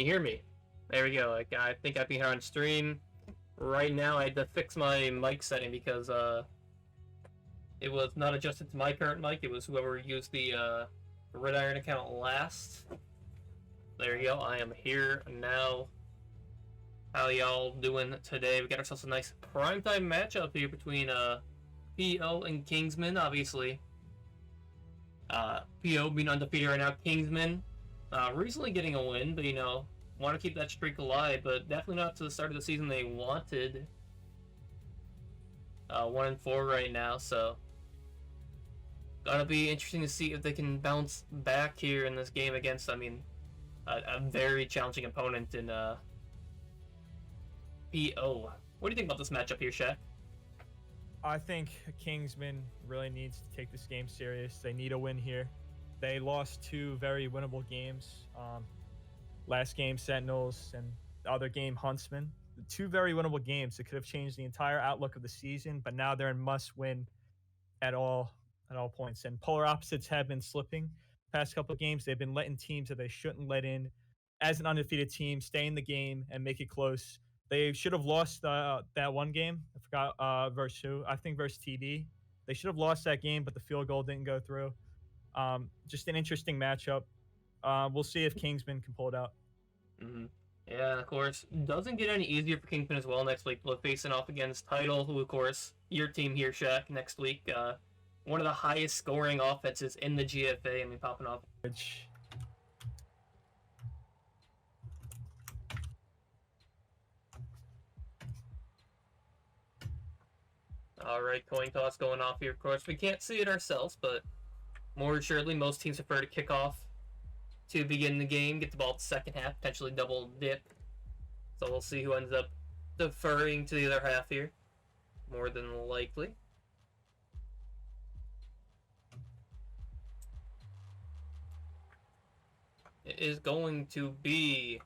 you hear me? There we go. I think I've been here on stream. Right now, I had to fix my mic setting because it was not adjusted to my current mic. It was whoever used the Gridiron account last. There you go. I am here now. How y'all doing today? We got ourselves a nice primetime matchup here between PO and Kingsmen. Obviously, PO being undefeated right now. Kingsmen recently getting a win, but want to keep that streak alive, but definitely not to the start of the season they wanted. 1-4 right now, so gonna be interesting to see if they can bounce back here in this game against, a very challenging opponent in PO. What do you think about this matchup here, Shaq? I think Kingsman really needs to take this game serious. They need a win here. They lost 2 very winnable games. Last game, Sentinels, and the other game, Huntsman. 2 very winnable games that could have changed the entire outlook of the season, but now they're in must-win at all points. And polar opposites have been slipping. Past couple of games, they've been letting teams that they shouldn't let in. As an undefeated team, stay in the game and make it close. They should have lost that one game. I forgot versus who. I think versus TD. They should have lost that game, but the field goal didn't go through. Just an interesting matchup. We'll see if Kingsman can pull it out. Mm-hmm. Yeah, of course. Doesn't get any easier for Kingsman as well next week. We're facing off against Title, who, of course, your team here, Shaq, next week. One of the highest scoring offenses in the GFA. Popping off. Alright, coin toss going off here, of course. We can't see it ourselves, but more assuredly, most teams prefer to kick off to begin the game, get the ball at the second half, potentially double dip. So we'll see who ends up deferring to the other half here. More than likely. It is going to be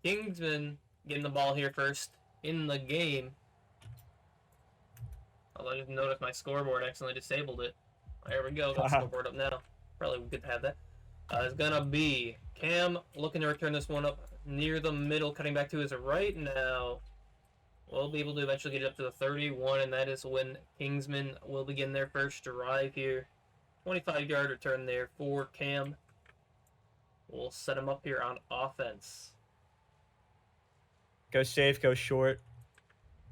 Kingsman getting the ball here first in the game. Although I just noticed my scoreboard accidentally disabled it. There we go, got the scoreboard up now. Probably good to have that. It's gonna be Cam looking to return this one up near the middle, cutting back to his right now. We'll be able to eventually get it up to the 31, and that is when Kingsman will begin their first drive here. 25-yard return there for Cam. We'll set him up here on offense. Go safe, go short.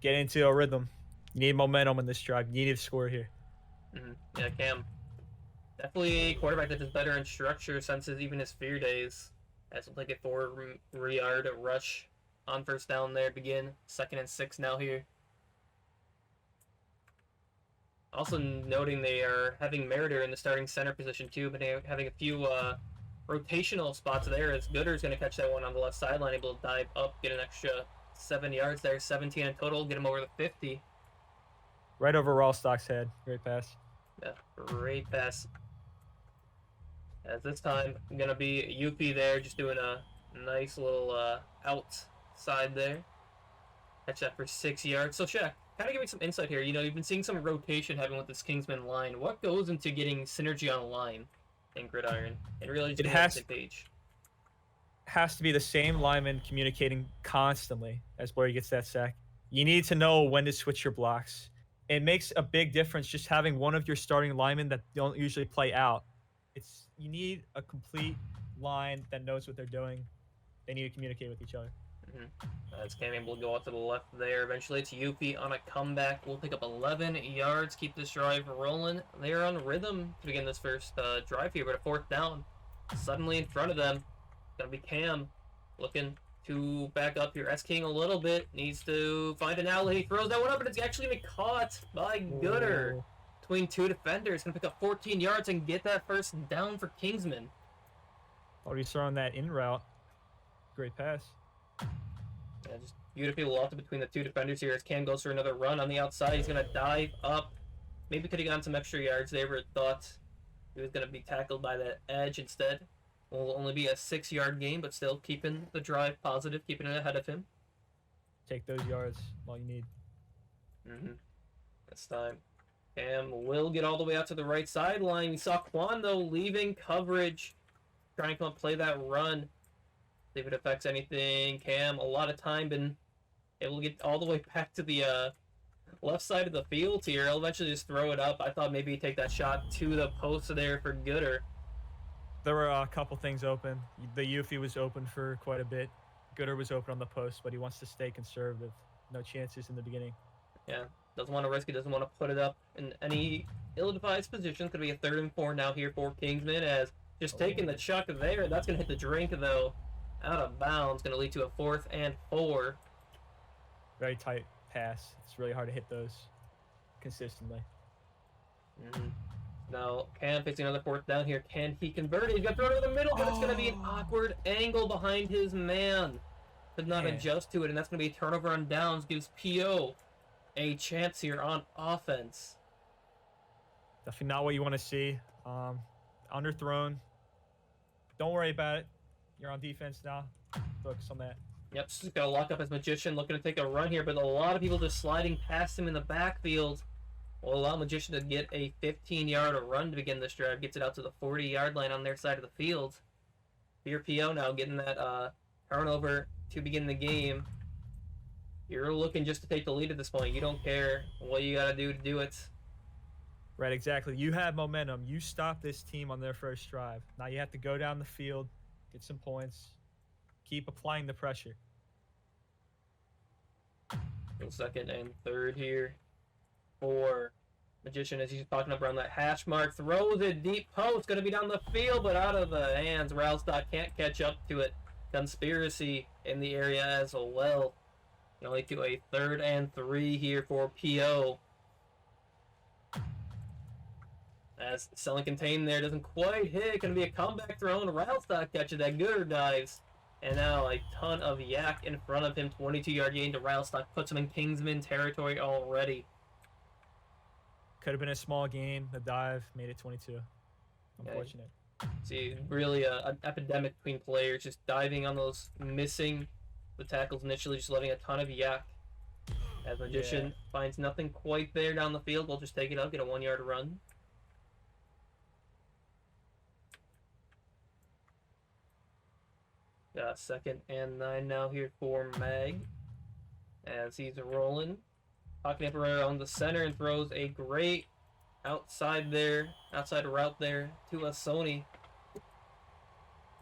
Get into a rhythm. You need momentum in this drive. You need to score here. Yeah, Cam. Definitely a quarterback that is better in structure since even his fear days. As we'll take a 4-yard rush on first down there. Begin 2nd and 6 now here. Also noting they are having Meritor in the starting center position too, but having a few rotational spots there as Gooder's going to catch that one on the left sideline, able to dive up, get an extra 7 yards there, 17 in total, get him over the 50. Right over Rallstock's head. Great pass. Yeah, great pass. As this time, going to be UP there, just doing a nice little outside there. Catch that for 6 yards. So, Shaq, kind of give me some insight here. You've been seeing some rotation having with this Kingsman line. What goes into getting synergy on the line in Gridiron? And really just on the same page. Has to be the same lineman communicating constantly as where he gets that sack. You need to know when to switch your blocks. It makes a big difference just having one of your starting linemen that don't usually play out. You need a complete line that knows what they're doing. They need to communicate with each other. As Cam able to go out to the left there. Eventually it's UP on a comeback. We'll pick up 11 yards, keep this drive rolling. They're on rhythm to begin this first drive here, but a 4th down. Suddenly in front of them, gonna be Cam looking to back up here. S-King a little bit. Needs to find an outlet. He throws that one up, and it's actually going to be caught by Gooder. Between 2 defenders. Going to pick up 14 yards and get that first down for Kingsman. Already throwing that in route. Great pass. Yeah, just beautifully lofted between the 2 defenders here as Cam goes for another run on the outside. He's going to dive up. Maybe could have gotten some extra yards there, but thought he was going to be tackled by that edge instead. Will only be a 6-yard gain, but still keeping the drive positive, keeping it ahead of him. Take those yards, all you need. This time, Cam will get all the way out to the right sideline. We saw Quan, though, leaving coverage, trying to come up, play that run. See if it affects anything. Cam, a lot of time been able to get all the way back to the left side of the field here. He'll eventually just throw it up. I thought maybe he'd take that shot to the post there for Gooder. There were a couple things open. The Yuffie was open for quite a bit. Gooder was open on the post, but he wants to stay conservative. No chances in the beginning. Yeah, doesn't want to risk it, doesn't want to put it up in any ill-advised position. It's going to be a 3rd and 4 now here for Kingsmen, as just taking the chuck there. That's going to hit the drink, though. Out of bounds, going to lead to a 4th and 4. Very tight pass. It's really hard to hit those consistently. Now, Cam facing another 4th down here. Can he convert it? He's got to throw it over the middle, but it's going to be an awkward angle behind his man. Could not adjust to it, and that's going to be a turnover on downs. Gives P.O. a chance here on offense. Definitely not what you want to see. Underthrown. Don't worry about it. You're on defense now. Focus on that. Yep, just got to lock up his Magician, looking to take a run here, but a lot of people just sliding past him in the backfield will allow Magician to get a 15-yard run to begin this drive. Gets it out to the 40-yard line on their side of the field. Your PO now getting that turnover to begin the game. You're looking just to take the lead at this point. You don't care what you got to do it. Right, exactly. You have momentum. You stop this team on their first drive. Now you have to go down the field, get some points, keep applying the pressure. 2nd and 3rd here for Magician as he's talking up around that hash mark. Throws it deep post. Going to be down the field, but out of the hands. Ralstock can't catch up to it. Conspiracy in the area as well. Only to a 3rd and 3 here for PO. As selling contained there, doesn't quite hit. Going to be a comeback throw, and Ralstock catches that. Gooder dives. And now a ton of yak in front of him. 22-yard gain to Ralstock. Puts him in Kingsman territory already. Could have been a small gain. The dive made it 22. Unfortunate. See, really an epidemic between players. Just diving on those, missing the tackles initially, just letting a ton of yak. As Magician finds nothing quite there down the field, we'll just take it up, get a 1-yard run. Got 2nd and 9 now here for Mag. As he's rolling. Talking up around the center and throws a great outside route there to a Sony.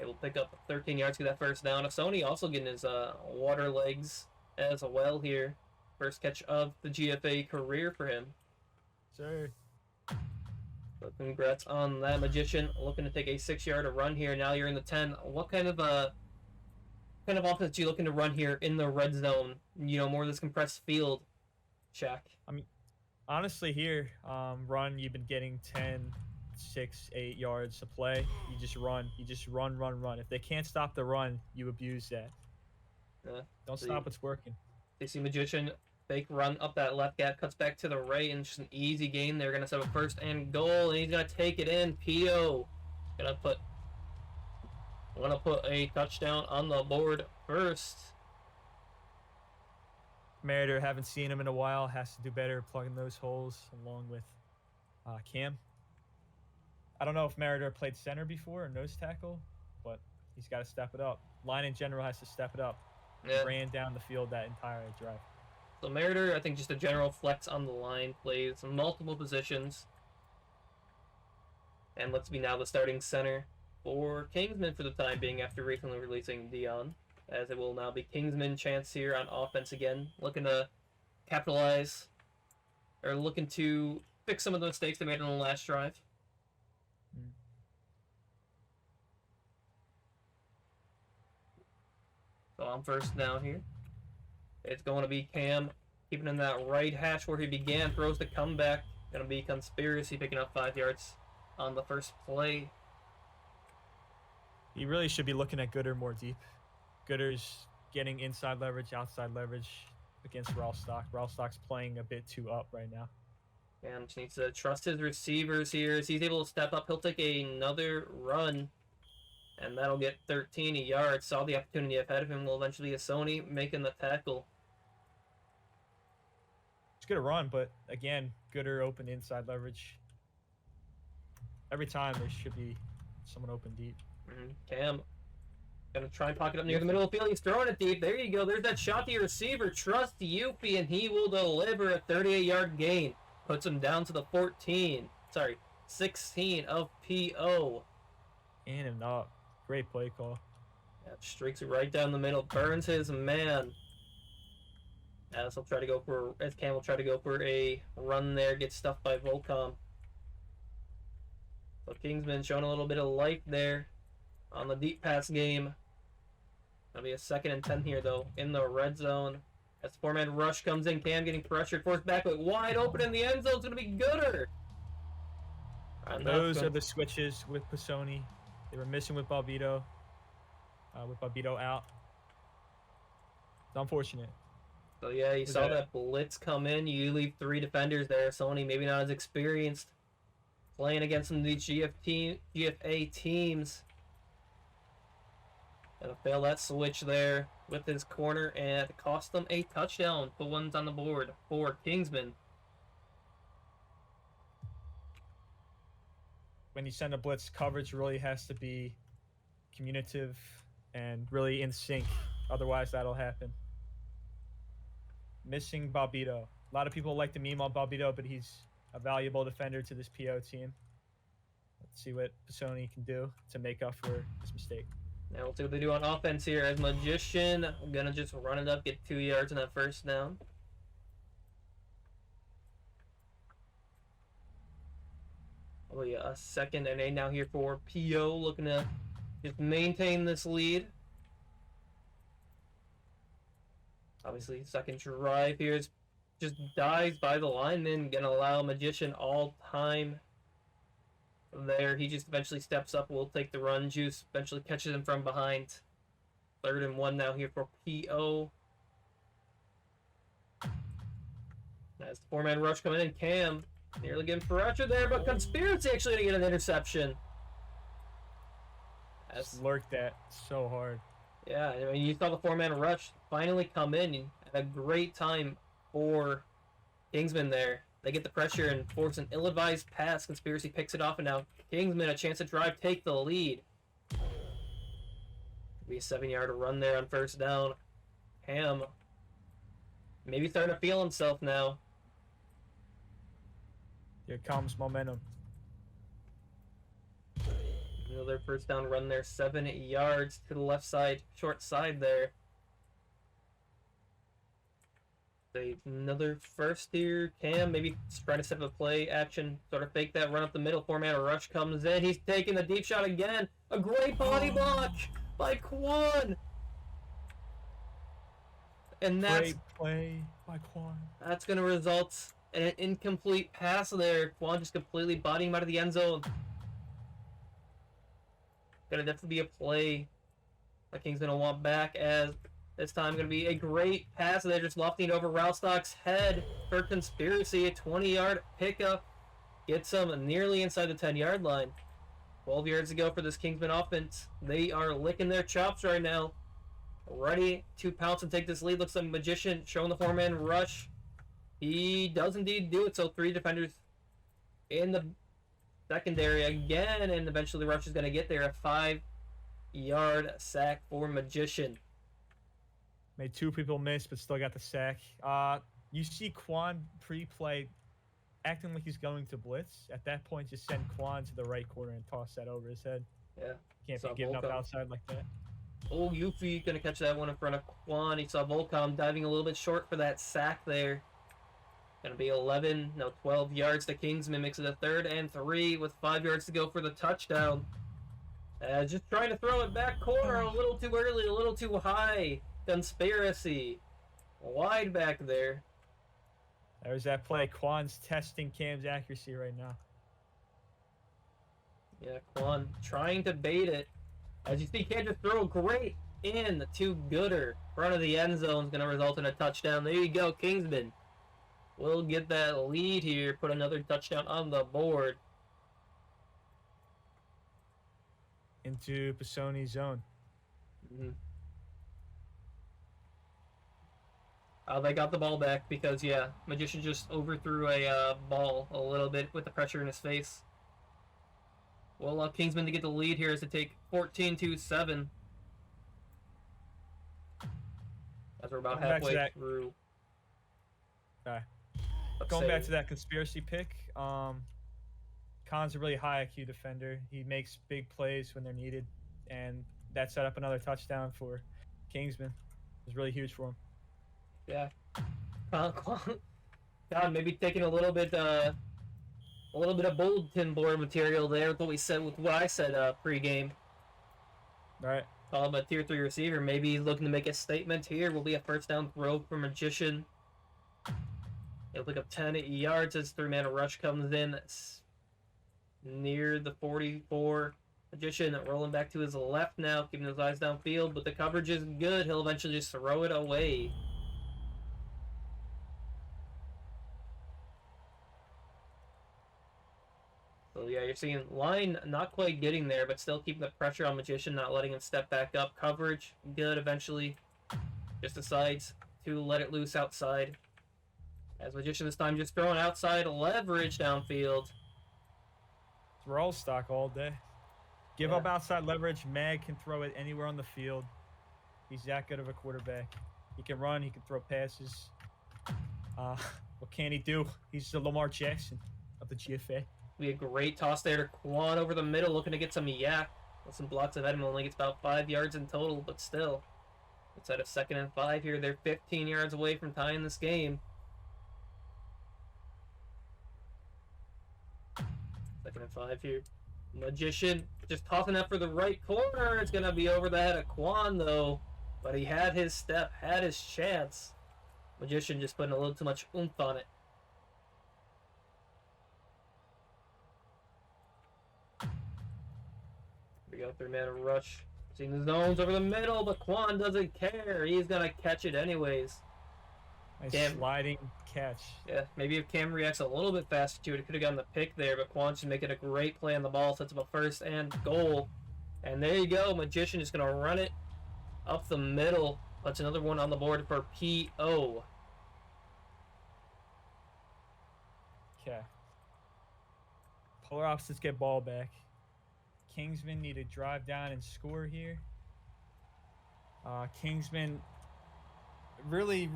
Able to pick up 13 yards to that first down. Sony also getting his water legs as well here. First catch of the GFA career for him. Sir. So congrats on that. Magician looking to take a 6-yard run here. Now you're in the 10. What kind of offense are you looking to run here in the red zone? You know, more of this compressed field, Shaq. I mean, honestly here, run, you've been getting 10, 6, 8 yards to play. You just run. If they can't stop the run, you abuse that. Don't stop what's working. They see Magician fake run up that left gap, cuts back to the right, and just an easy gain. They're going to set a 1st and goal, and he's going to take it in. P.O. going to put a touchdown on the board first. Meritor, haven't seen him in a while, has to do better plugging those holes along with Cam. I don't know if Meritor played center before or nose tackle, but he's got to step it up. Line in general has to step it up. He ran down the field that entire drive. So Meritor, I think just a general flex on the line, plays multiple positions. And looks to be now the starting center for Kingsman for the time being after recently releasing Dion. As it will now be Kingsman chance here on offense again. Looking to capitalize, or looking to fix some of the mistakes they made on the last drive. So on 1st down here. It's going to be Cam keeping in that right hash where he began. Throws the comeback. Going to be Conspiracy picking up 5 yards on the first play. You really should be looking at Gooder more deep. Gooder's getting inside leverage, outside leverage against Ralstock. Ralstock's playing a bit too up right now. And just needs to trust his receivers here. As he's able to step up, he'll take another run. And that'll get 13 yards. Saw the opportunity ahead of him. Will eventually be a Sony making the tackle. It's good to run, but again, Gooder open inside leverage. Every time there should be someone open deep. Cam Gonna try and pocket up near the middle of the field. He's throwing it deep. There you go. There's that shot to your receiver. Trust Yuffie, and he will deliver a 38-yard gain. Puts him down to the 16 of PO. In and up. Great play call. Yeah, streaks it right down the middle. Burns his man. As Cam will try to go for a run there. Gets stuffed by Volcom. So Kingsman showing a little bit of life there on the deep pass game. That'll be a 2nd and 10 here, though, in the red zone. As the 4-man rush comes in, Cam getting pressured, forced back, but wide open in the end zone. It's going to be Gooder. And those are the switches with Pisoni. They were missing with Balbito. With Balbito out. It's unfortunate. So, yeah, you saw that blitz come in. You leave 3 defenders there. Sony maybe not as experienced playing against some of these GFA teams. Gonna fail that switch there with his corner and cost them a touchdown. Put ones on the board for Kingsman. When you send a blitz, coverage really has to be communicative and really in sync. Otherwise, that'll happen. Missing Balbito. A lot of people like to meme on Balbito, but he's a valuable defender to this PO team. Let's see what Pisoni can do to make up for this mistake. Now we'll see what they do on offense here. As Magician, I'm gonna just run it up, get 2 yards on that first down. Oh yeah, a 2nd and 8 now here for PO, looking to just maintain this lead. Obviously, second drive here is just dives by the lineman, gonna allow Magician all time there. He just eventually steps up, will take the run. Juice eventually catches him from behind. 3rd and 1 now here for PO. As the 4-man rush coming in, Cam nearly getting pressure there, but Conspiracy actually to get an interception. Lurked that so hard. Yeah, I mean, you saw the 4-man rush finally come in at a great time for Kingsman there. They get the pressure and force an ill-advised pass. Conspiracy picks it off, and now Kingsman a chance to drive, take the lead. Be a 7-yard run there on first down. Ham maybe starting to feel himself now. Here comes momentum. Another first down run there, 7 yards to the left side, short side there. Another first here. Cam maybe trying to set up a play action, sort of fake that run up the middle. 4-man rush comes in. He's taking the deep shot again. A great body block by Quan. And that's great play by Quan. That's going to result in an incomplete pass there. Quan just completely bodying him out of the end zone. Gonna definitely be a play that King's gonna want back, as this time gonna be a great pass there, just lofting over Ralstock's head for Conspiracy. A 20-yard pickup gets him nearly inside the 10-yard line. 12 yards to go for this Kingsman offense. They are licking their chops right now, ready to pounce and take this lead. Looks like Magician showing the 4-man rush. He does indeed do it. So 3 defenders in the secondary again, and eventually Rush is going to get there. A 5-yard sack for Magician. Made 2 people miss, but still got the sack. You see Quan pre-play acting like he's going to blitz. At that point, just send Quan to the right corner and toss that over his head. Yeah. Can't be giving up outside like that. Oh, Yuffie going to catch that one in front of Quan. He saw Volcom diving a little bit short for that sack there. Going to be 12 yards to Kingsman. Makes it a 3rd and 3 with 5 yards to go for the touchdown. Just trying to throw it back corner a little too early, a little too high. Conspiracy. Wide back there. There's that play. Quan's testing Cam's accuracy right now. Yeah, Quan trying to bait it. As you see, Cam just throw great in to Gooder. Front of the end zone is going to result in a touchdown. There you go, Kingsman. We'll get that lead here, put another touchdown on the board. Into Pisoni's zone. They got the ball back because, yeah, Magician just overthrew a ball a little bit with the pressure in his face. Well, Kingsman to get the lead here is to take 14-7. as we're about Going back to halfway that- through. Okay. let's Going say- back to that conspiracy pick, Khan's a really high IQ defender. He makes big plays when they're needed, and that set up another touchdown for Kingsman. It was really huge for him. Yeah. God, maybe taking a little bit of bulletin board material there with what I said pre-game. Right. Call him a tier 3 receiver. Maybe he's looking to make a statement here. Will be a first down throw for Magician. He'll pick up 10 yards as 3-man rush comes in. It's near the 44. Magician rolling back to his left now, keeping his eyes downfield, but the coverage is good. He'll eventually just throw it away. So yeah, you're seeing line not quite getting there, but still keeping the pressure on Magician, not letting him step back up. Coverage good eventually. Just decides to let it loose outside. As Magician this time just throwing outside leverage downfield. It's roll stock all day. Give up outside leverage. Mag can throw it anywhere on the field. He's that good of a quarterback. He can run. He can throw passes. What can he do? He's the Lamar Jackson of the GFA. Be a great toss there to Quan over the middle, looking to get some yak. With some blocks ahead of him, only gets about 5 yards in total, but still. It's at a 2nd and 5 here. They're 15 yards away from tying this game. 2nd and 5 here. Magician just tossing that for the right corner. It's going to be over the head of Quan, though. But he had his step, had his chance. Magician just putting a little too much oomph on it. We got 3-man rush. Seeing the zones over the middle, but Quan doesn't care. He's going to catch it anyways. Nice sliding catch. Yeah, maybe if Cam reacts a little bit faster to it, he could have gotten the pick there, but Quan should make it a great play on the ball, sets up a 1st and goal. And there you go, Magician is going to run it up the middle. Puts another one on the board for PO. Okay. Polar opposites get ball back. Kingsmen need to drive down and score here. Kingsmen really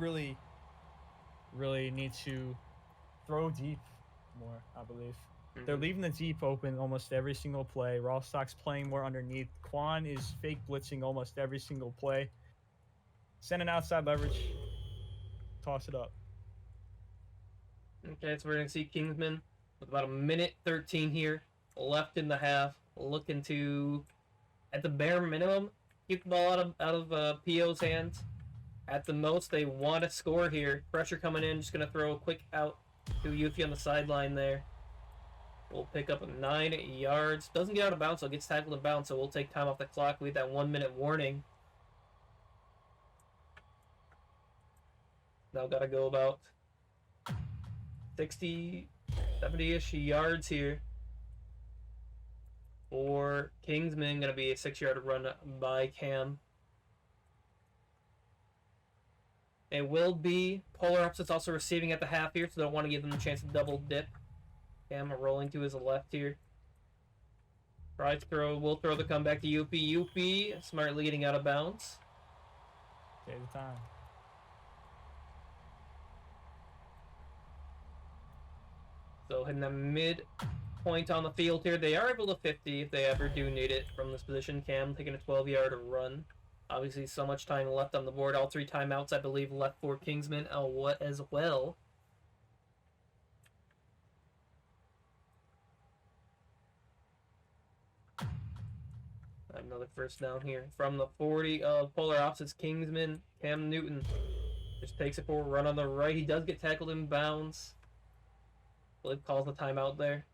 need to throw deep more, I believe. They're leaving the deep open almost every single play. Rawstock's playing more underneath. Quan is fake blitzing almost every single play. Send an outside leverage. Toss it up. Okay, so we're going to see Kingsman with about 1:13 here left in the half. Looking to, at the bare minimum, keep the ball out of PO's hands. At the most, they want to score here. Pressure coming in. Just going to throw a quick out to Yuffie on the sideline there. We'll pick up 9 yards. Doesn't get out of bounds, so it gets tackled in bounds, so we'll take time off the clock. We have that 1-minute warning. Now got to go about 60, 70-ish yards here. For Kingsman, going to be a 6-yard run by Cam. It will be polar opposites also receiving at the half here, so they don't want to give them a chance to double dip. Cam rolling to his left here. Tries to throw, will throw the comeback to Yuppie. Yuppie smartly getting out of bounds. Take the time. So hitting the midpoint on the field here. They are able to 50 if they ever do need it from this position. Cam taking a 12-yard run. Obviously, so much time left on the board. All 3 timeouts, I believe, left for Kingsman as well. Another first down here. From the 40 of polar opposites, Kingsman, Cam Newton just takes it for a run on the right. He does get tackled in bounds. I believe calls the timeout there.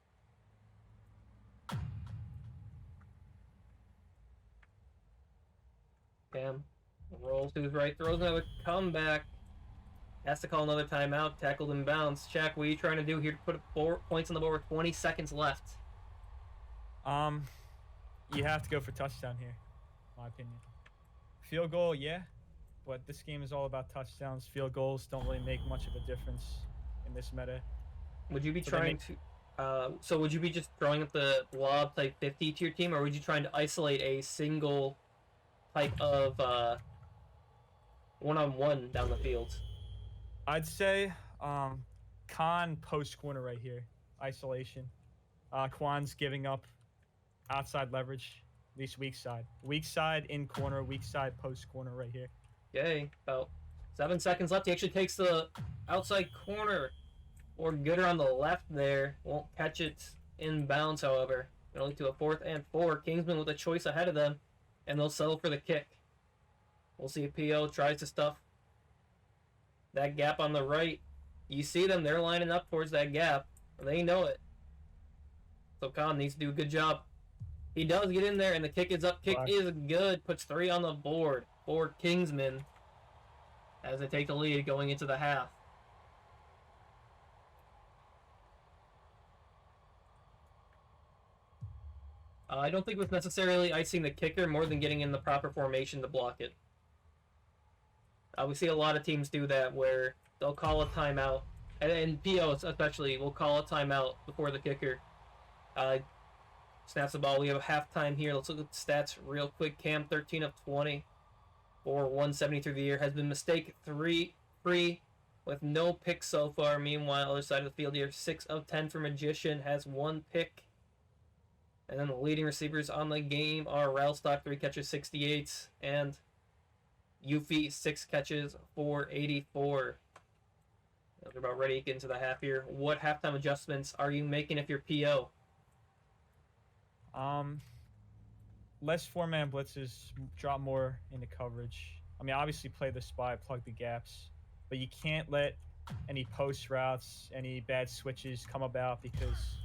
Cam rolls to his right, throws another comeback. Has to call another timeout, tackled in bounds. Shaq, what are you trying to do here to put 4 points on the board with 20 seconds left? You have to go for touchdown here, my opinion. Field goal, yeah, but this game is all about touchdowns. Field goals don't really make much of a difference in this meta. Would you be trying to... so would you be just throwing up the lob type 50 to your team, or would you trying to isolate a single type of one-on-one down the field. I'd say Khan post corner right here. Isolation. Kwan's giving up outside leverage, at least weak side. Weak side in corner, weak side post corner right here. Okay, about 7 seconds left. He actually takes the outside corner. Or Gooder on the left there. Won't catch it in bounds, however. It'll lead to a 4th and 4. Kingsmen with a choice ahead of them. And they'll settle for the kick. We'll see if PO tries to stuff that gap on the right. You see them. They're lining up towards that gap. They know it. So Khan needs to do a good job. He does get in there, and the kick is up. Kick is good. Puts 3 on the board for Kingsmen as they take the lead going into the half. I don't think it was necessarily icing the kicker more than getting in the proper formation to block it. We see a lot of teams do that where they'll call a timeout, and POs especially will call a timeout before the kicker snaps the ball. We have halftime here. Let's look at the stats real quick. Cam 13 of 20 for 170 through the year. Has been mistake free with no picks so far. Meanwhile, other side of the field here, 6 of 10 for Magician, has 1 pick. And then the leading receivers on the game are Ralstock, 3 catches, 68, and Yuffie, 6 catches for 84. They're about ready to get into the half here. What halftime adjustments are you making if you're PO? Less 4-man blitzes, drop more into coverage. I mean, obviously play the spot, plug the gaps, but you can't let any post routes, any bad switches come about because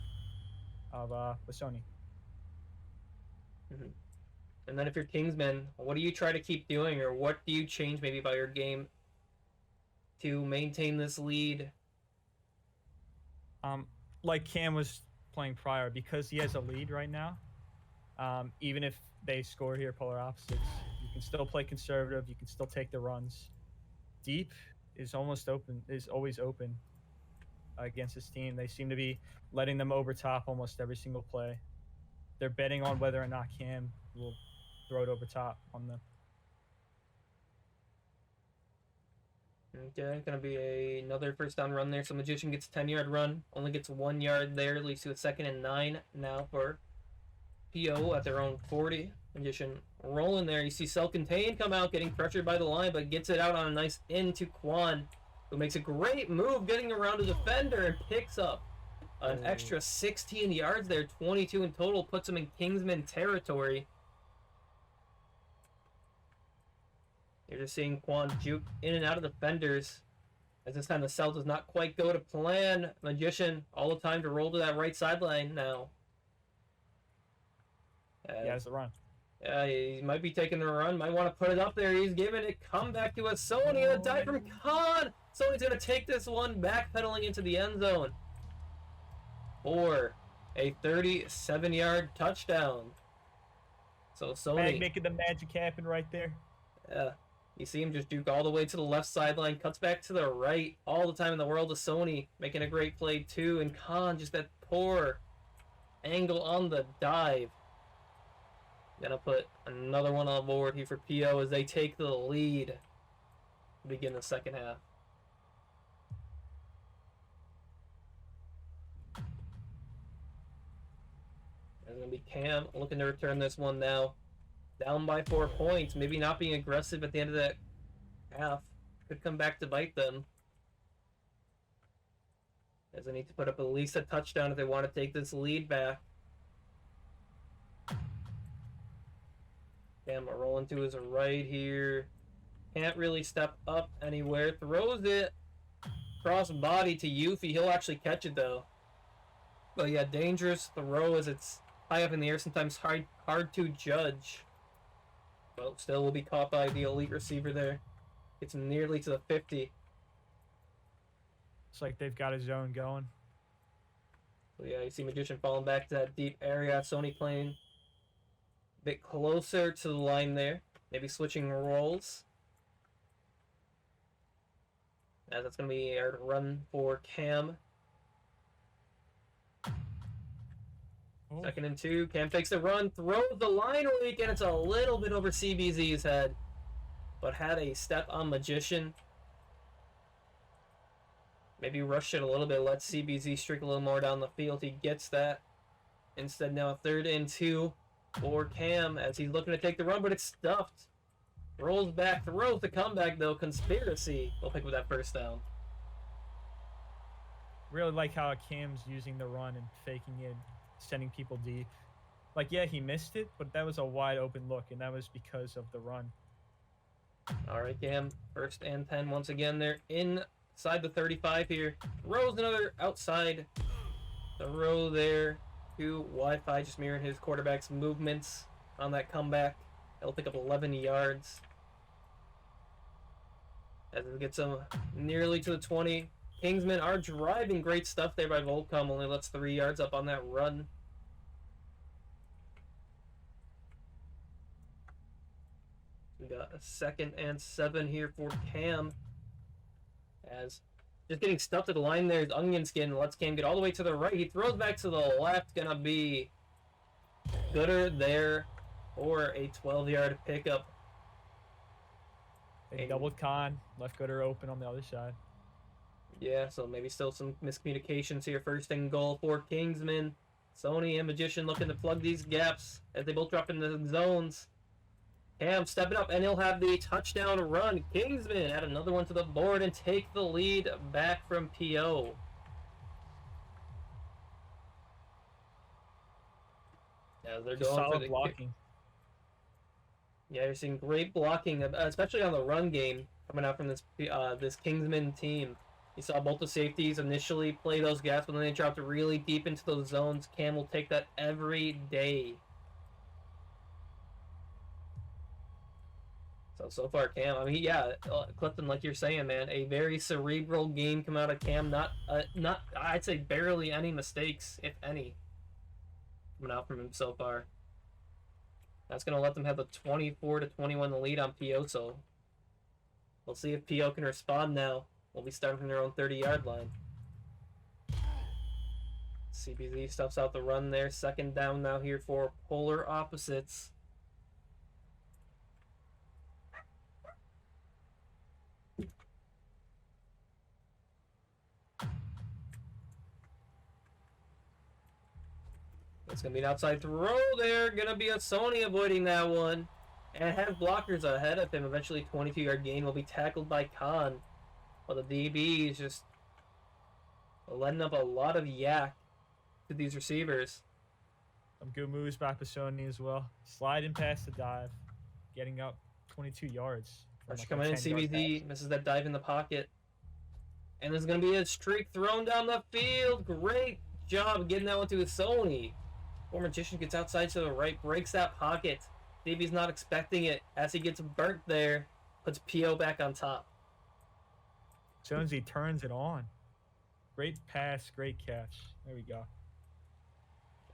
of Lasoni. Mm-hmm. And then if you're Kingsmen, what do you try to keep doing, or what do you change maybe by your game to maintain this lead? Like Cam was playing prior, because he has a lead right now, even if they score here, polar opposites, you can still play conservative, you can still take the runs. Deep is always open against this team. They seem to be letting them over top almost every single play. They're betting on whether or not Cam will throw it over top on them. Okay, gonna be another first down run there. So Magician gets a 10-yard run, only gets 1 yard there, leads to a 2nd and 9 now for PO at their own 40. Magician rolling there. You see Self-Contained come out, getting pressured by the line, but gets it out on a nice into Quan, who makes a great move getting around a defender and picks up an extra 16 yards there, 22 in total, puts him in Kingsman territory. You're just seeing Quan juke in and out of defenders. As this time the cell does not quite go to plan. Magician all the time to roll to that right sideline now. He has the run. Yeah, he might be taking the run. Might want to put it up there. He's giving it. Come back to a Sony. A dive from Khan. Sony's going to take this one, backpedaling into the end zone for a 37-yard touchdown. So Sony making the magic happen right there. Yeah. You see him just juke all the way to the left sideline, cuts back to the right, all the time in the world of Sony, making a great play too, and Khan, just that poor angle on the dive. Gonna put another one on board here for PO as they take the lead to begin the second half. There's gonna be Cam looking to return this one now. Down by 4 points, maybe not being aggressive at the end of that half. Could come back to bite them. As they need to put up at least a touchdown if they want to take this lead back. Cam rolling to his right here. Can't really step up anywhere. Throws it cross body to Yuffie. He'll actually catch it though. But yeah, dangerous throw as it's high up in the air. Sometimes hard to judge. Well, still will be caught by the elite receiver there. It's nearly to the 50. It's like they've got a zone going. So yeah, you see Magician falling back to that deep area. Sony playing a bit closer to the line there. Maybe switching roles. As that's going to be a run for Cam. Oh. 2nd and 2. Cam takes the run, throws the line weak, and it's a little bit over CBZ's head. but had a step on Magician. Maybe rush it a little bit, let CBZ streak a little more down the field. He gets that. Instead, now 3rd and 2 for Cam as he's looking to take the run, but it's stuffed. Rolls back, throws the comeback though. Conspiracy will pick up that 1st down. Really like how Cam's using the run and faking it, sending people deep. Like, yeah, he missed it, but that was a wide open look, and that was because of the run. All right, Cam, 1st and 10 once again. They're inside the 35 here. Throws another outside throw there to Wi-Fi, just mirroring his quarterback's movements on that comeback. That'll pick up 11 yards. As it gets them nearly to the 20. Kingsmen are driving. Great stuff there by Volcom. Only lets 3 yards up on that run. We got a 2nd and 7 here for Cam. As just getting stuffed at the line there is Onion Skin. Lets Cam get all the way to the right. He throws back to the left. Gonna be Gooder there for a 12-yard pickup. They doubled Khan, left Gooder open on the other side. Yeah, so maybe still some miscommunications here. 1st and goal for Kingsmen. Sony and Magician looking to plug these gaps as they both drop into the zones. Cam stepping up, and he'll have the touchdown run. Kingsmen add another one to the board and take the lead back from PO. Yeah, they're going solid for the blocking. Yeah, you're seeing great blocking, especially on the run game coming out from this this Kingsman team. You saw both the safeties initially play those gaps, but then they dropped really deep into those zones. Cam will take that every day. So far, Cam, I mean, yeah, Clifton, like you're saying, man, a very cerebral game come out of Cam. Not, I'd say barely any mistakes, if any, coming out from him so far. That's going to let them have a 24-21 lead on PO, so we'll see if PO can respond now. We'll be starting from their own 30-yard line. CBZ stuffs out the run there. 2nd down now here for polar opposites. It's going to be an outside throw there. Going to be a Sony avoiding that one. And have blockers ahead of him. Eventually 22-yard gain will be tackled by Khan. But the DB is just letting up a lot of yak to these receivers. Some good moves by Pisoni as well. Sliding past the dive. Getting up 22 yards. Rush coming in, CBZ misses that dive in the pocket. And there's going to be a streak thrown down the field. Great job getting that one to Sony. Poor Magician gets outside to the right, breaks that pocket. DB's not expecting it as he gets burnt there. Puts PO back on top. Jonesy turns it on. Great pass, great catch. There we go.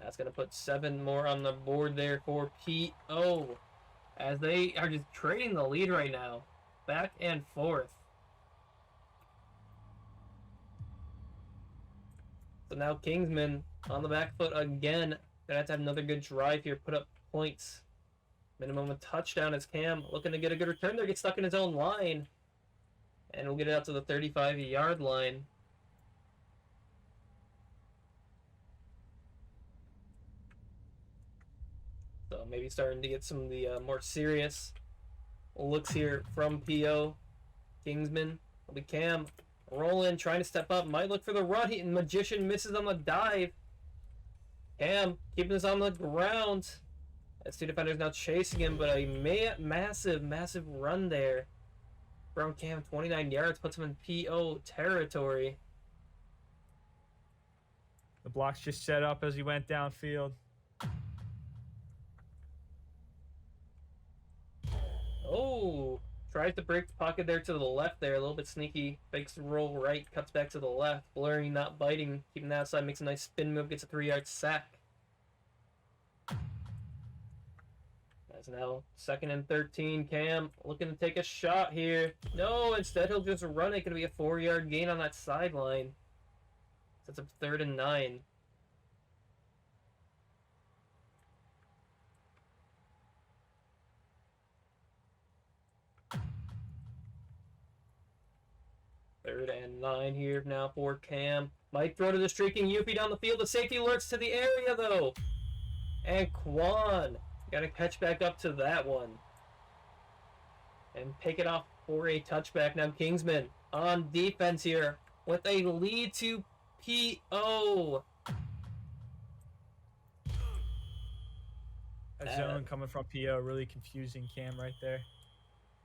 That's going to put 7 more on the board there for PO. As they are just trading the lead right now. Back and forth. So now Kingsman on the back foot again. Gonna have to have another good drive here. Put up points. Minimum of touchdown as Cam looking to get a good return there. Gets stuck in his own line. And we'll get it out to the 35-yard line. So maybe starting to get some of the more serious looks here from PO. Kingsman will be Cam rolling, trying to step up. Might look for the run. Magician misses on the dive. Cam keeping this on the ground. As 2 defenders now chasing him, but a massive run there from Cam. 29 yards puts him in PO territory. The blocks just set up as he went downfield. Oh, tries to break the pocket there to the left there. A little bit sneaky. Fakes the roll right, cuts back to the left. Blurring, not biting. Keeping that outside, makes a nice spin move, gets a 3-yard sack. That's now 2nd and 13. Cam looking to take a shot here. No, instead he'll just run it. Going to be a 4-yard gain on that sideline. That's up 3rd and 9. Third and 9 here now for Cam. Might throw to the streaking Yuppie down the field. The safety lurks to the area, though. And Quan got to catch back up to that one. And pick it off for a touchback. Now Kingsmen on defense here with a lead to PO. A zone coming from PO, really confusing Cam right there.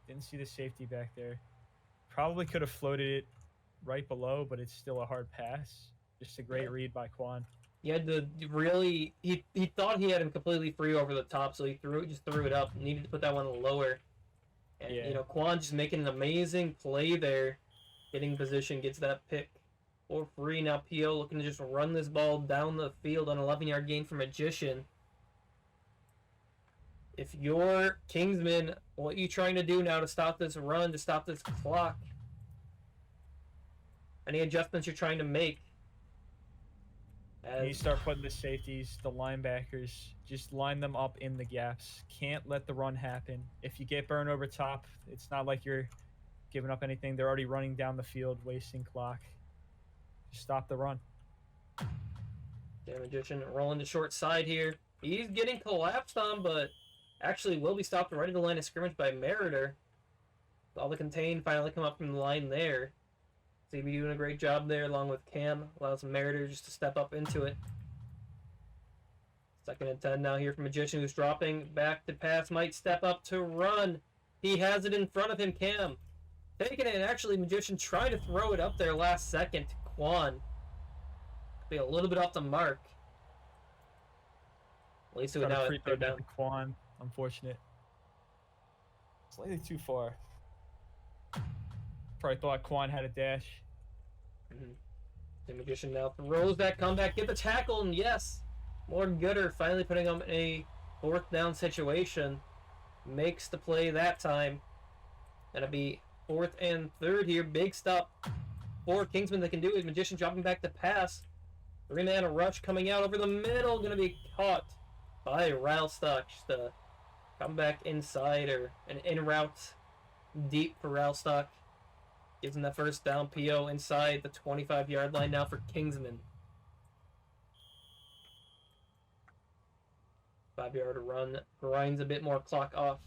Didn't see the safety back there. Probably could have floated it right below, but it's still a hard pass. Just a great read by Quan. He had to really, he thought he had him completely free over the top, so he just threw it up. Needed to put that one lower. And, you know, Quan just making an amazing play there. Getting position, gets that pick for free. Now PO looking to just run this ball down the field on an 11-yard gain for Magician. If you're Kingsman, what are you trying to do now to stop this run, to stop this clock? Any adjustments you're trying to make? You start putting the safeties, the linebackers, just line them up in the gaps. Can't let the run happen. If you get burned over top, it's not like you're giving up anything. They're already running down the field, wasting clock. Just stop the run. Yeah, Magician rolling the short side here. He's getting collapsed on, but actually will be stopped right at the line of scrimmage by Meritor. All the contain finally come up from the line there. CB doing a great job there along with Cam. Allows Meritor just to step up into it. 2nd and 10 now here from Magician, who's dropping back to pass. Might step up to run. He has it in front of him, Cam. Taking it, and actually Magician trying to throw it up there last second to Quan. Be a little bit off the mark. At least it would now throw down. Quan, unfortunate. Slightly too far. Probably thought Quan had a dash. The Magician now throws that comeback, get the tackle, and yes, Morgan Gooder finally putting him in a 4th down situation. Makes the play that time. That'll be 4th and 3rd here. Big stop for Kingsman that can do it. Magician dropping back to pass. 3-man rush coming out over the middle. Going to be caught by Ralstock. Just a comeback inside, or an in route deep for Ralstock. Gives him that 1st down. PO inside the 25-yard line now for Kingsman. 5-yard run. Grinds a bit more clock off.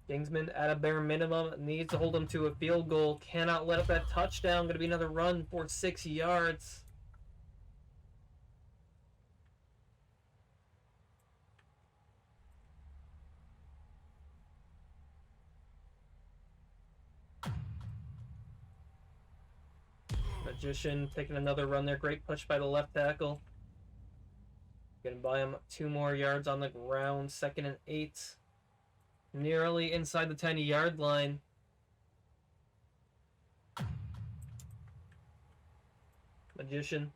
Kingsman at a bare minimum needs to hold him to a field goal. Cannot let up that touchdown. Going to be another run for 6 yards. Magician taking another run there. Great push by the left tackle. Gonna buy him 2 more yards on the ground. 2nd and 8. Nearly inside the 10-yard line. Magician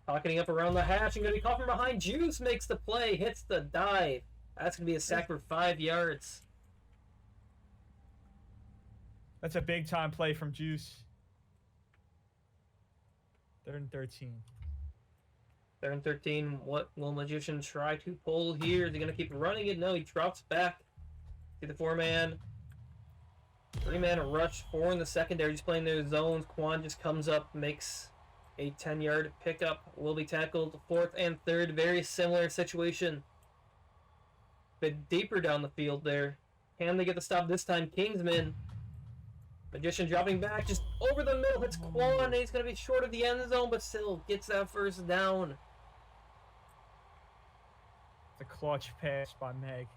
pocketing up around the hash and gonna be caught from behind. Juice makes the play, hits the dive. That's gonna be a sack for 5 yards. That's a big time play from Juice. 3rd and 13. 3rd and 13. What will Magician try to pull here? Is he going to keep running it? No, he drops back. See the 4-man. 3-man rush. 4 in the secondary. Just playing their zones. Quan just comes up, makes a 10-yard pickup. Will be tackled. 4th and 3rd. Very similar situation. Bit deeper down the field there. Can they get the stop this time? Kingsman. Magician dropping back, just over the middle, hits Quan, and he's going to be short of the end zone, but still gets that 1st down. The clutch pass by Meg.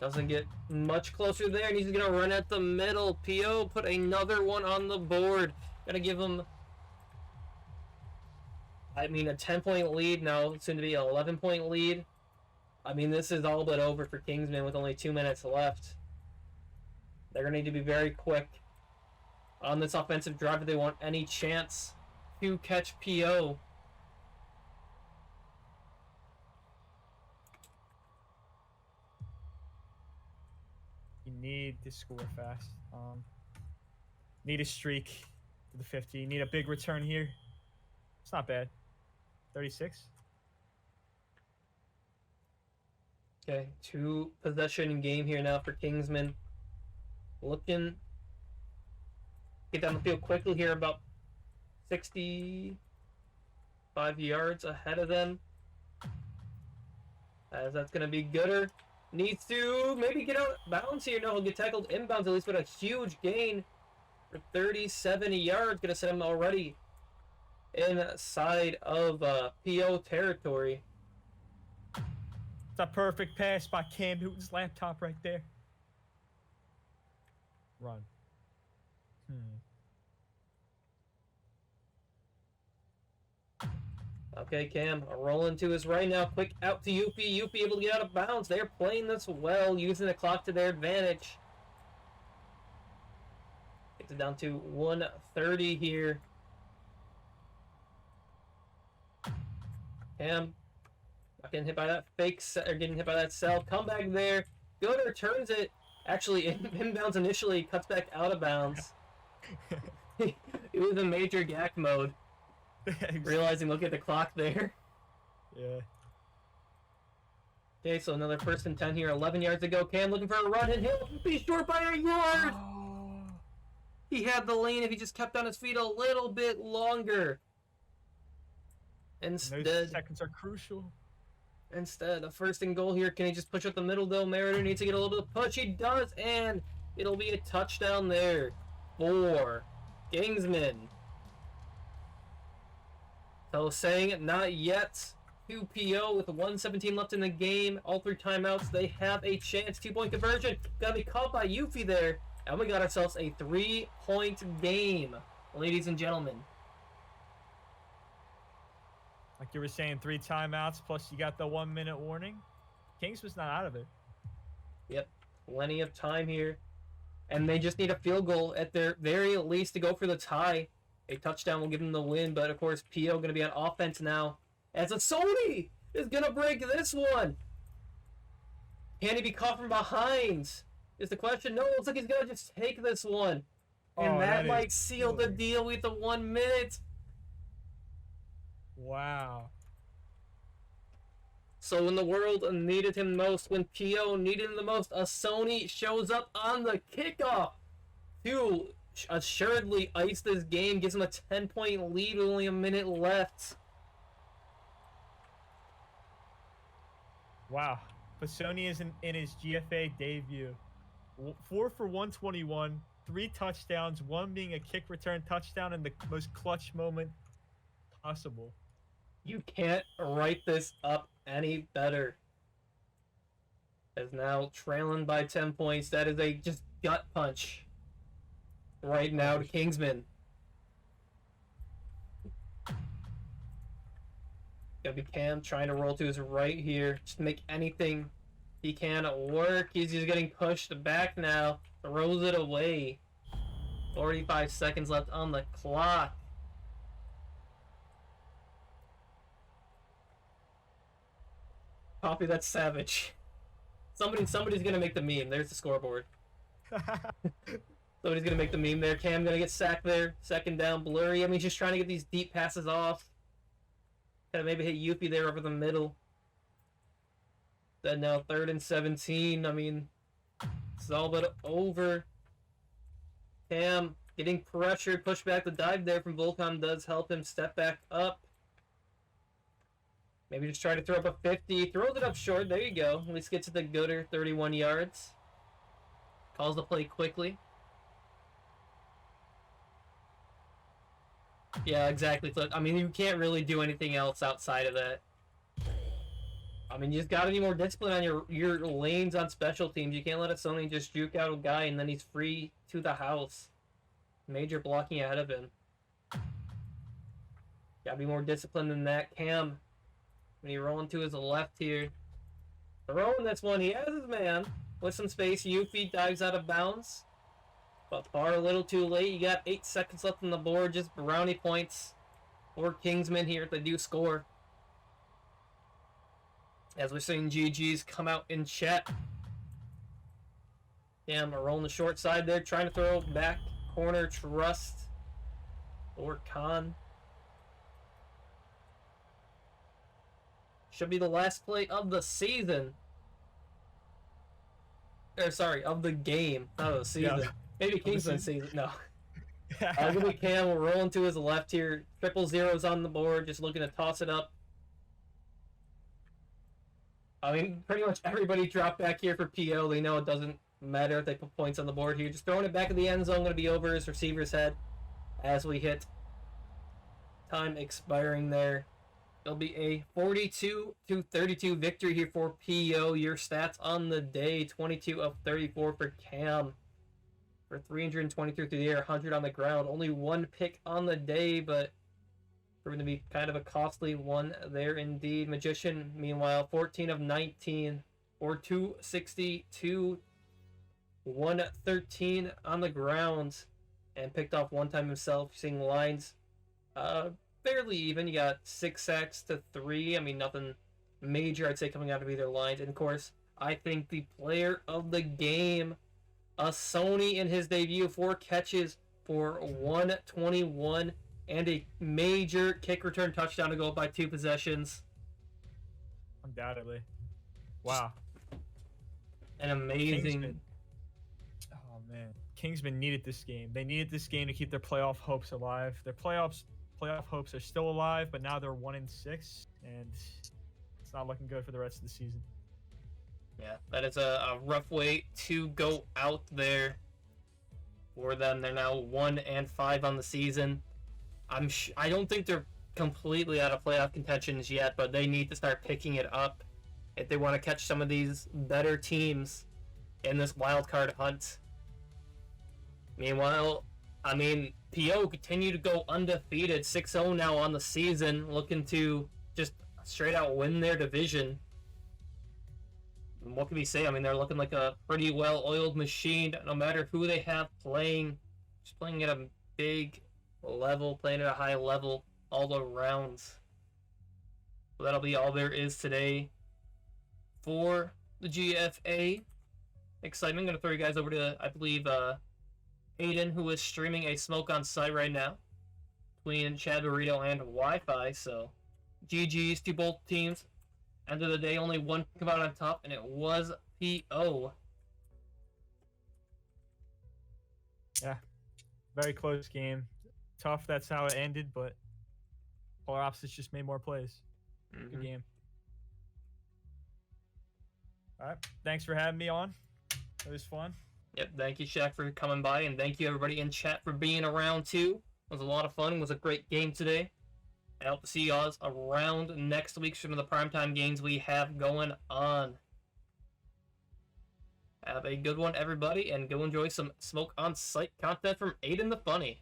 Doesn't get much closer there, and he's going to run at the middle. PO put another one on the board. Got to give him, a 10-point lead now, soon to be an 11-point lead. This is all but over for Kingsman with only 2 minutes left. They're going to need to be very quick on this offensive drive if they want any chance to catch PO. You need to score fast. Need a streak to the 50. You need a big return here. It's not bad. 36. Okay, 2 possession game here now for Kingsman. looking get down the field quickly here, about 65 yards ahead of them. As that's going to be Gooder. Needs to maybe get out bounds here. No, he'll get tackled inbounds at least, but a huge gain for 37 yards. Going to send him already inside of PO territory. It's a perfect pass by Cam Newton's laptop right there. Run. Okay, Cam rolling to his right now. Quick out to UP. UP able to get out of bounds. They're playing this well, using the clock to their advantage. Gets it down to 1:30 here. Cam not getting hit by that fake or getting hit by that cell. Come back there. Gooder turns it. Actually, inbounds initially, cuts back out of bounds. It was in major gack mode. Realizing, look at the clock there. Yeah. Okay, so another 1st and 10 here. 11 yards to go. Cam looking for a run, and he'll be short by a yard. Oh. He had the lane if he just kept on his feet a little bit longer. Instead, those seconds are crucial. Instead, a 1st and goal here. Can he just push up the middle, though? Meritor needs to get a little bit of push. He does, and it'll be a touchdown there for Kingsmen. So saying not yet. 2 PO with 1:17 left in the game. All 3 timeouts. They have a chance. 2-point conversion. Gotta be caught by Yuffie there. And we got ourselves a 3-point game, ladies and gentlemen. Like you were saying, 3 timeouts, plus you got the 1-minute warning. Kings was not out of it. Yep. Plenty of time here. And they just need a field goal at their very least to go for the tie. A touchdown will give them the win, but of course, PO going to be on offense now. As a Sony is going to break this one. Can he be caught from behind? Is the question. No, it looks like he's going to just take this one. And that might seal the deal with the 1 minute. Wow. So when the world needed him most, when PO needed him the most, a Sony shows up on the kickoff to assuredly ice this game, gives him a 10-point lead with only a minute left. Wow. Pasoni is in his GFA debut. 4 for 121, 3 touchdowns, 1 being a kick return touchdown in the most clutch moment possible. You can't write this up any better. As now trailing by 10 points. That is a just gut punch right now to Kingsmen. Gonna be Cam trying to roll to his right here. Just make anything he can work. He's just getting pushed back now. Throws it away. 45 seconds left on the clock. Copy that, savage. Somebody's gonna make the meme. There's the scoreboard. Somebody's gonna make the meme there. Cam gonna get sacked there. 2nd down, blurry. I mean, he's just trying to get these deep passes off. Gotta maybe hit Yuppie there over the middle. Then now 3rd and 17. I mean, it's all but over. Cam getting pressured, push back. The dive there from Volcom does help him step back up. Maybe just try to throw up a 50. Throws it up short. There you go. At least gets to the Gooder, 31 yards. Calls the play quickly. Yeah, exactly. I mean, you can't really do anything else outside of that. I mean, you just got to be more disciplined on your lanes on special teams. You can't let Sony just juke out a guy and then he's free to the house. Major blocking ahead of him. Got to be more disciplined than that. Cam, when you're rolling to his left here. Throwing this one, he has his man. With some space, Yuffie dives out of bounds. But far a little too late. You got 8 seconds left on the board. Just brownie points for Kingsmen here if they do score. As we're seeing GG's come out in chat. Damn, we're rolling the short side there. Trying to throw back corner trust. Or Khan. Should be the last play of the season. or sorry, of the game, not of the season. Yeah. Maybe Kingsman season. No. Give me Cam rolling to his left here. Triple zeros on the board, just looking to toss it up. I mean, pretty much everybody dropped back here for PO. They know it doesn't matter if they put points on the board here. Just throwing it back in the end zone, going to be over his receiver's head as we hit time expiring there. It'll be a 42-32 victory here for PO. Your stats on the day, 22 of 34 for Cam. For 323 through the air, 100 on the ground. Only one pick on the day, but proving to be kind of a costly one there indeed. Magician, meanwhile, 14 of 19 or 262, 113 on the ground, and picked off one time himself. Seeing lines fairly even. You got 6 sacks to 3. I mean, nothing major, I'd say, coming out of either lines. And of course, I think the player of the game, a Sony in his debut, 4 catches for 121 and a major kick return touchdown to go up by 2 possessions. Undoubtedly. Wow. An amazing. Kingsman. Oh man, Kingsman needed this game. They needed this game to keep their playoff hopes alive. Their playoff hopes are still alive, but now they're 1-6, and it's not looking good for the rest of the season. Yeah, that is a rough way to go out there for them. They're now 1-5 on the season. I don't think they're completely out of playoff contentions yet, but they need to start picking it up if they want to catch some of these better teams in this wild card hunt. Meanwhile, I mean, PO continue to go undefeated, 6-0 now on the season, looking to just straight out win their division. What can we say? I mean, they're looking like a pretty well-oiled machine, no matter who they have playing. Just playing at a big level, playing at a high level all around. So that'll be all there is today for the GFA excitement. I'm going to throw you guys over to, I believe, Aiden, who is streaming a smoke on site right now between Chad Burrito and Wi-Fi. So GG's to both teams. End of the day, only one come out on top, and it was PO. Yeah, very close game. Tough, that's how it ended, but polar opposites just made more plays. Good game. All right, thanks for having me on. It was fun. Yep, thank you, Shaq, for coming by, and thank you, everybody in chat, for being around, too. It was a lot of fun. It was a great game today. I hope to see y'all around next week, some of the primetime games we have going on. Have a good one, everybody, and go enjoy some Smoke on Site content from Aiden the Funny.